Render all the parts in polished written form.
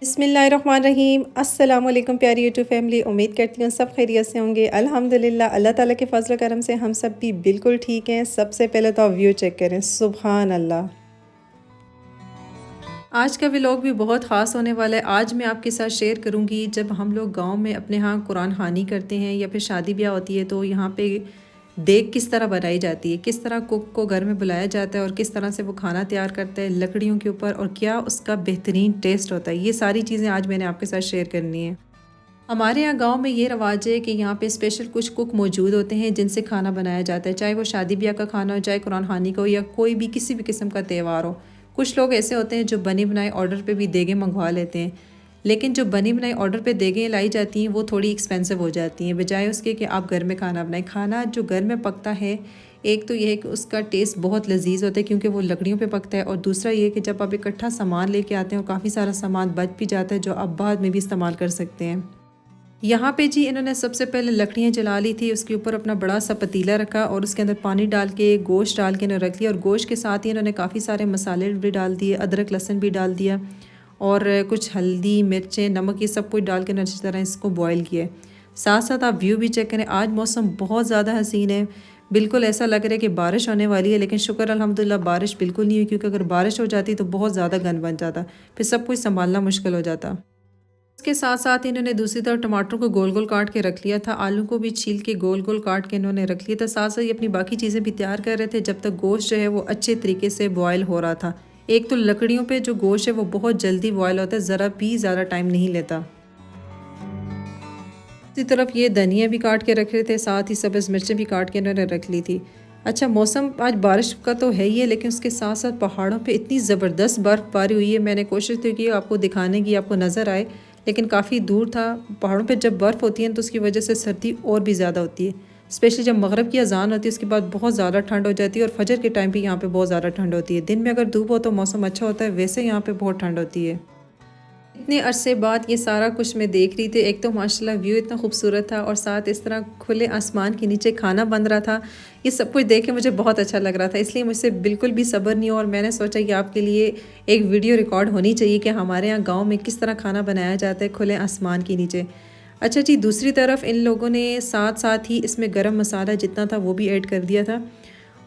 बिस्मिल्लाहिर्रहमानिर्रहीम। अस्सलाम वालेकुम प्यारी यूट्यूब फैमिली। उम्मीद करती हूँ सब खैरियत से होंगे। अल्हम्दुलिल्लाह अल्लाह ताला के फ़ज़ल करम से हम सब भी बिल्कुल ठीक हैं। सबसे पहले तो आप व्यू चेक करें, सुभान अल्लाह। आज का व्लॉग भी बहुत ख़ास होने वाला है। आज मैं आपके साथ शेयर करूँगी जब हम लोग गाँव में अपने यहाँ कुरान ख़वानी करते हैं या फिर शादी ब्याह होती है तो यहाँ पे देग किस तरह बनाई जाती है, किस तरह कुक को घर में बुलाया जाता है और किस तरह से वो खाना तैयार करता है लकड़ियों के ऊपर और क्या उसका बेहतरीन टेस्ट होता है। ये सारी चीज़ें आज मैंने आपके साथ शेयर करनी है। हमारे यहाँ गांव में ये रवाज है कि यहाँ पे स्पेशल कुछ कुक मौजूद होते हैं जिनसे खाना बनाया जाता है, चाहे वो शादी ब्याह का खाना हो, चाहे कुरान खानी का हो या कोई भी किसी भी किस्म का त्यौहार हो। कुछ लोग ऐसे होते हैं जो बनी बनाई ऑर्डर पे भी देगें मंगवा लेते हैं, लेकिन जो बनी बनाई ऑर्डर पे देगें लाई जाती हैं वो थोड़ी एक्सपेंसिव हो जाती हैं बजाय उसके कि आप घर में खाना बनाएं। खाना जो घर में पकता है, एक तो ये है कि उसका टेस्ट बहुत लजीज होता है क्योंकि वो लकड़ियों पे पकता है, और दूसरा ये है कि जब आप इकट्ठा सामान लेके आते हैं और काफ़ी सारा सामान बच भी जाता है जो आप बाद में भी इस्तेमाल कर सकते हैं। यहाँ पे जी इन्होंने सबसे पहले लकड़ियाँ जला ली थी, उसके ऊपर अपना बड़ा सा पतीला रखा और उसके अंदर पानी डाल के गोश्त डाल के इन्होंने रख लिया, और गोश्त के साथ ही इन्होंने काफ़ी सारे मसाले भी डाल दिए, अदरक लहसुन भी डाल दिया और कुछ हल्दी मिर्चें नमक ये सब कुछ डाल के अच्छी तरह इसको बॉयल किया। साथ साथ आप व्यू भी चेक करें, आज मौसम बहुत ज़्यादा हसीन है, बिल्कुल ऐसा लग रहा है कि बारिश होने वाली है, लेकिन शुक्र अल्हम्दुलिल्लाह बारिश बिल्कुल नहीं हुई क्योंकि अगर बारिश हो जाती तो बहुत ज़्यादा गंद बन जाता, फिर सब कुछ संभालना मुश्किल हो जाता। इसके साथ साथ इन्होंने दूसरी तरफ टमाटर को गोल गोल काट के रख लिया था, आलू को भी छील के गोल गोल काट के इन्होंने रख लिया था। साथ साथ ये अपनी बाकी चीज़ें भी तैयार कर रहे थे जब तक गोश्त जो है वो अच्छे तरीके से बॉयल हो रहा था। एक तो लकड़ियों पे जो गोश्त है वो बहुत जल्दी बॉयल होता है, ज़रा भी ज़्यादा टाइम नहीं लेता। दूसरी तरफ ये धनिया भी काट के रख रहे थे, साथ ही सब्ज़ मिर्चें भी काट के इन्होंने रख ली थी। अच्छा, मौसम आज बारिश का तो है ही है, लेकिन उसके साथ साथ पहाड़ों पे इतनी ज़बरदस्त बर्फ़बारी हुई है। मैंने कोशिश तो की आपको दिखाने की, आपको नज़र आए, लेकिन काफ़ी दूर था। पहाड़ों पे जब बर्फ़ होती है तो उसकी वजह से सर्दी और भी ज़्यादा होती है, स्पेशली जब मगरिब की अजान होती है उसके बाद बहुत ज़्यादा ठंड हो जाती है, और फजर के टाइम भी यहाँ पे बहुत ज़्यादा ठंड होती है। दिन में अगर धूप हो तो मौसम अच्छा होता है, वैसे यहाँ पे बहुत ठंड होती है। इतने अरसे बाद ये सारा कुछ मैं देख रही थी, एक तो माशाल्लाह व्यू इतना खूबसूरत था और साथ इस तरह खुले आसमान के नीचे खाना बन रहा था। ये सब कुछ देख के मुझे बहुत अच्छा लग रहा था, इसलिए मुझसे बिल्कुल भी सब्र नहीं हुआ और मैंने सोचा कि आपके लिए एक वीडियो रिकॉर्ड होनी चाहिए कि हमारे यहाँ गाँव में किस तरह खाना बनाया जाता है खुले आसमान के नीचे। अच्छा जी, दूसरी तरफ इन लोगों ने साथ साथ ही इसमें गरम मसाला जितना था वो भी ऐड कर दिया था,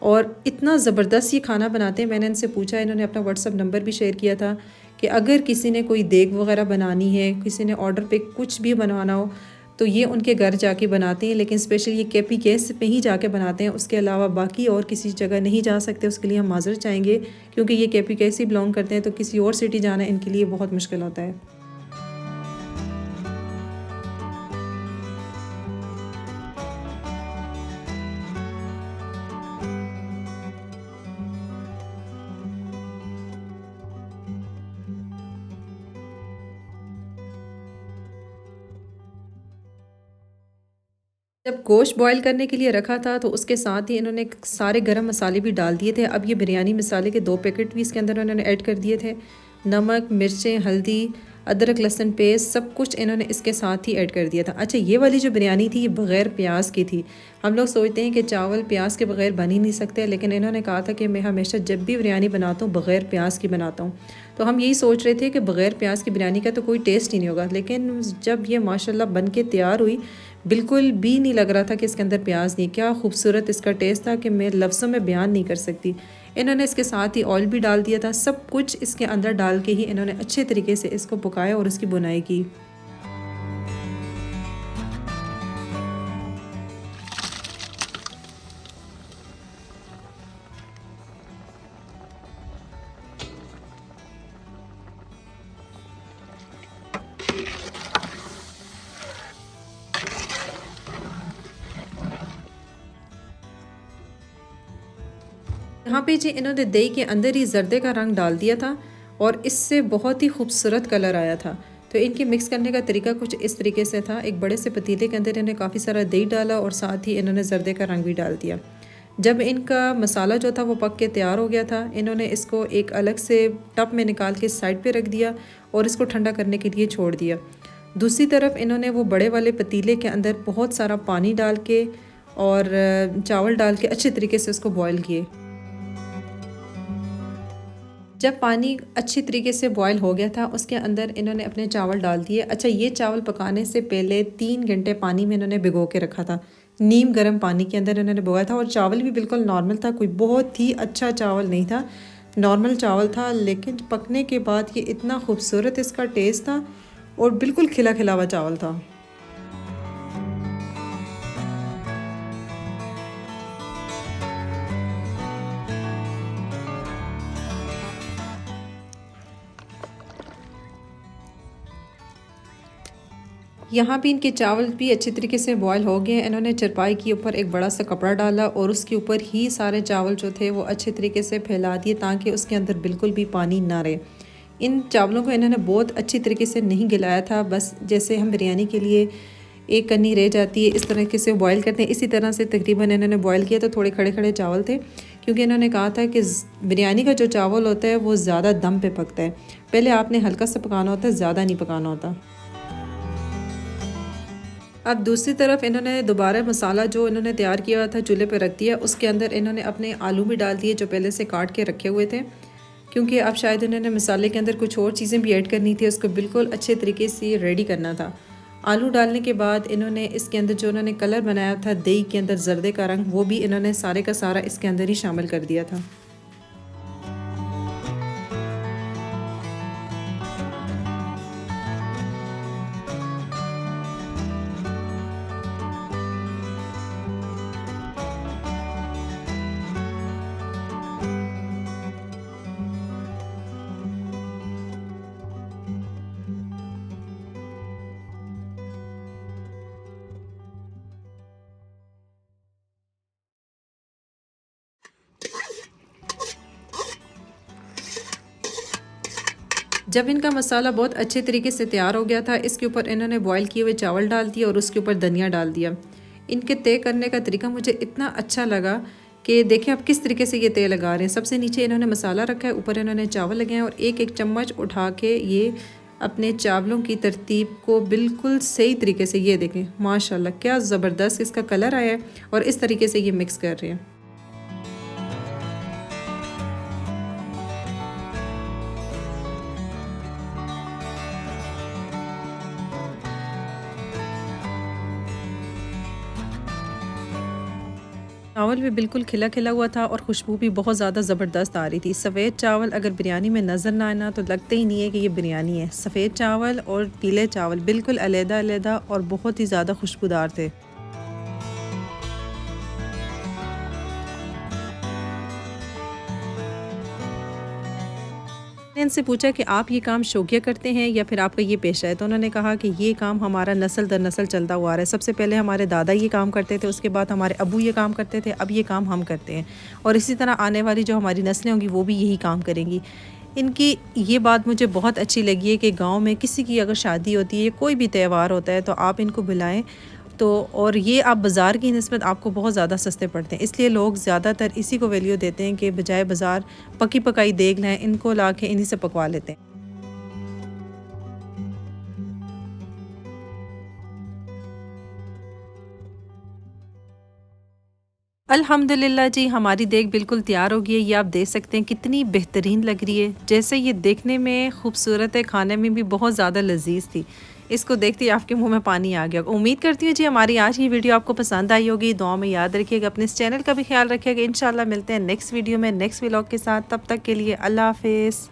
और इतना ज़बरदस्त ये खाना बनाते हैं। मैंने इनसे पूछा, इन्होंने अपना व्हाट्सअप नंबर भी शेयर किया था कि अगर किसी ने कोई देग वगैरह बनानी है, किसी ने ऑर्डर पे कुछ भी बनवाना हो तो ये उनके घर जाके बनाते हैं, लेकिन स्पेशल ये केपी गैस पे ही जाके बनाते हैं, उसके अलावा बाकी और किसी जगह नहीं जा सकते। उसके लिए हम माजरत चाहेंगे क्योंकि ये केपी गैस ही बिलोंग करते हैं, तो किसी और सिटी जाना इनके लिए बहुत मुश्किल होता है। जब गोश्त बॉयल करने के लिए रखा था तो उसके साथ ही इन्होंने सारे गरम मसाले भी डाल दिए थे। अब ये बिरयानी मसाले के 2 पैकेट भी इसके अंदर इन्होंने ऐड कर दिए थे। नमक मिर्चें हल्दी अदरक लहसुन पेस्ट सब कुछ इन्होंने इसके साथ ही ऐड कर दिया था। अच्छा, ये वाली जो बिरयानी थी ये बग़ैर प्याज की थी। हम लोग सोचते हैं कि चावल प्याज के बग़ैर बन ही नहीं सकते, लेकिन इन्होंने कहा था कि मैं हमेशा जब भी बिरयानी बनाता हूँ बग़ैर प्याज की बनाता हूँ। तो हम यही सोच रहे थे कि बग़ैर प्याज की बिरयानी का तो कोई टेस्ट ही नहीं होगा, लेकिन जब ये माशाल्लाह बन के तैयार हुई बिल्कुल भी नहीं लग रहा था कि इसके अंदर प्याज नहीं। क्या खूबसूरत इसका टेस्ट था कि मैं लफ्ज़ों में बयान नहीं कर सकती। इन्होंने इसके साथ ही ऑयल भी डाल दिया था, सब कुछ इसके अंदर डाल के ही इन्होंने अच्छे तरीके से इसको पकाया और इसकी बुनाई की। यहाँ पे जी इन्होंने दही के अंदर ही जर्दे का रंग डाल दिया था और इससे बहुत ही खूबसूरत कलर आया था। तो इनके मिक्स करने का तरीका कुछ इस तरीके से था, एक बड़े से पतीले के अंदर इन्होंने काफ़ी सारा दही डाला और साथ ही इन्होंने जर्दे का रंग भी डाल दिया। जब इनका मसाला जो था वो पक के तैयार हो गया था, इन्होंने इसको एक अलग से टब में निकाल के साइड पे रख दिया और इसको ठंडा करने के लिए छोड़ दिया। दूसरी तरफ इन्होंने वो बड़े वाले पतीले के अंदर बहुत सारा पानी डाल के और चावल डाल के अच्छे तरीके से उसको बॉयल किए। जब पानी अच्छी तरीके से बॉयल हो गया था उसके अंदर इन्होंने अपने चावल डाल दिए। अच्छा, ये चावल पकाने से पहले 3 घंटे पानी में इन्होंने भिगो के रखा था, नीम गर्म पानी के अंदर इन्होंने भिगोया था। और चावल भी बिल्कुल नॉर्मल था, कोई बहुत ही अच्छा चावल नहीं था, नॉर्मल चावल था। लेकिन पकने के बाद ये इतना खूबसूरत इसका टेस्ट था और बिल्कुल खिला खिला हुआ चावल था। यहाँ भी इनके चावल भी अच्छी तरीके से बॉयल हो गए। इन्होंने चरपाई के ऊपर एक बड़ा सा कपड़ा डाला और उसके ऊपर ही सारे चावल जो थे वो अच्छे तरीके से फैला दिए ताकि उसके अंदर बिल्कुल भी पानी ना रहे। इन चावलों को इन्होंने बहुत अच्छी तरीके से नहीं गलाया था, बस जैसे हम बिरयानी के लिए एक कन्नी रह जाती है इस तरीके से बॉयल करते हैं, इसी तरह से तकरीबन इन्होंने बॉयल किया। तो थोड़े खड़े खड़े चावल थे क्योंकि इन्होंने कहा था कि बिरयानी का जो चावल होता है वो ज़्यादा दम पे पकता है, पहले आपने हल्का सा पकाना होता है, ज़्यादा नहीं पकाना होता। अब दूसरी तरफ इन्होंने दोबारा मसाला जो इन्होंने तैयार किया था चूल्हे पर रख दिया। उसके अंदर इन्होंने अपने आलू भी डाल दिए जो पहले से काट के रखे हुए थे, क्योंकि अब शायद इन्होंने मसाले के अंदर कुछ और चीज़ें भी ऐड करनी थी, उसको बिल्कुल अच्छे तरीके से रेडी करना था। आलू डालने के बाद इन्होंने इसके अंदर जो उन्होंने कलर बनाया था दही के अंदर जर्दे का रंग, वो भी इन्होंने सारे का सारा इसके अंदर ही शामिल कर दिया था। जब इनका मसाला बहुत अच्छे तरीके से तैयार हो गया था, इसके ऊपर इन्होंने बॉयल किए हुए चावल डाल दिया और उसके ऊपर धनिया डाल दिया। इनके तय करने का तरीका मुझे इतना अच्छा लगा कि देखें आप किस तरीके से ये तय लगा रहे हैं। सबसे नीचे इन्होंने मसाला रखा है, ऊपर इन्होंने चावल लगाए हैं और एक एक चम्मच उठा के ये अपने चावलों की तरतीब को बिल्कुल सही तरीके से, ये देखें माशाल्लाह क्या ज़बरदस्त इसका कलर आया है, और इस तरीके से ये मिक्स कर रहे हैं। चावल भी बिल्कुल खिला खिला हुआ था और खुशबू भी बहुत ज़्यादा ज़बरदस्त आ रही थी। सफ़ेद चावल अगर बिरयानी में नज़र ना आना तो लगते ही नहीं है कि ये बिरयानी है। सफ़ेद चावल और पीले चावल बिल्कुल अलग अलग और बहुत ही ज़्यादा खुशबूदार थे। मैंने इनसे पूछा कि आप ये काम शौकिया करते हैं या फिर आपका ये पेशा है, तो उन्होंने कहा कि ये काम हमारा नस्ल दर नस्ल चलता हुआ आ रहा है। सबसे पहले हमारे दादा ये काम करते थे, उसके बाद हमारे अबू ये काम करते थे, अब ये काम हम करते हैं और इसी तरह आने वाली जो हमारी नस्लें होंगी वो भी यही काम करेंगी। इनकी ये बात मुझे बहुत अच्छी लगी है कि गाँव में किसी की अगर शादी होती है, कोई भी त्यौहार होता है तो आप इनको बुलाएँ तो, और ये आप बाज़ार की निस्बत आपको बहुत ज़्यादा सस्ते पड़ते हैं, इसलिए लोग ज़्यादातर इसी को वैल्यू देते हैं कि बजाय बाज़ार पकी पकाई देख लें, इनको ला के इन्हीं से पकवा लेते हैं। अल्हम्दुलिल्लाह जी, हमारी देग बिल्कुल तैयार हो गई है। ये आप देख सकते हैं कितनी बेहतरीन लग रही है, जैसे ये देखने में खूबसूरत है, खाने में भी बहुत ज़्यादा लजीज थी। इसको देखते ही आपके मुंह में पानी आ गया। उम्मीद करती हूँ जी हमारी आज की वीडियो आपको पसंद आई होगी। दुआ में याद रखिएगा, अपने इस चैनल का भी ख्याल रखिएगा। इंशाल्लाह मिलते हैं नेक्स्ट वीडियो में नेक्स्ट व्लॉग के साथ। तब तक के लिए अल्लाह हाफिज़।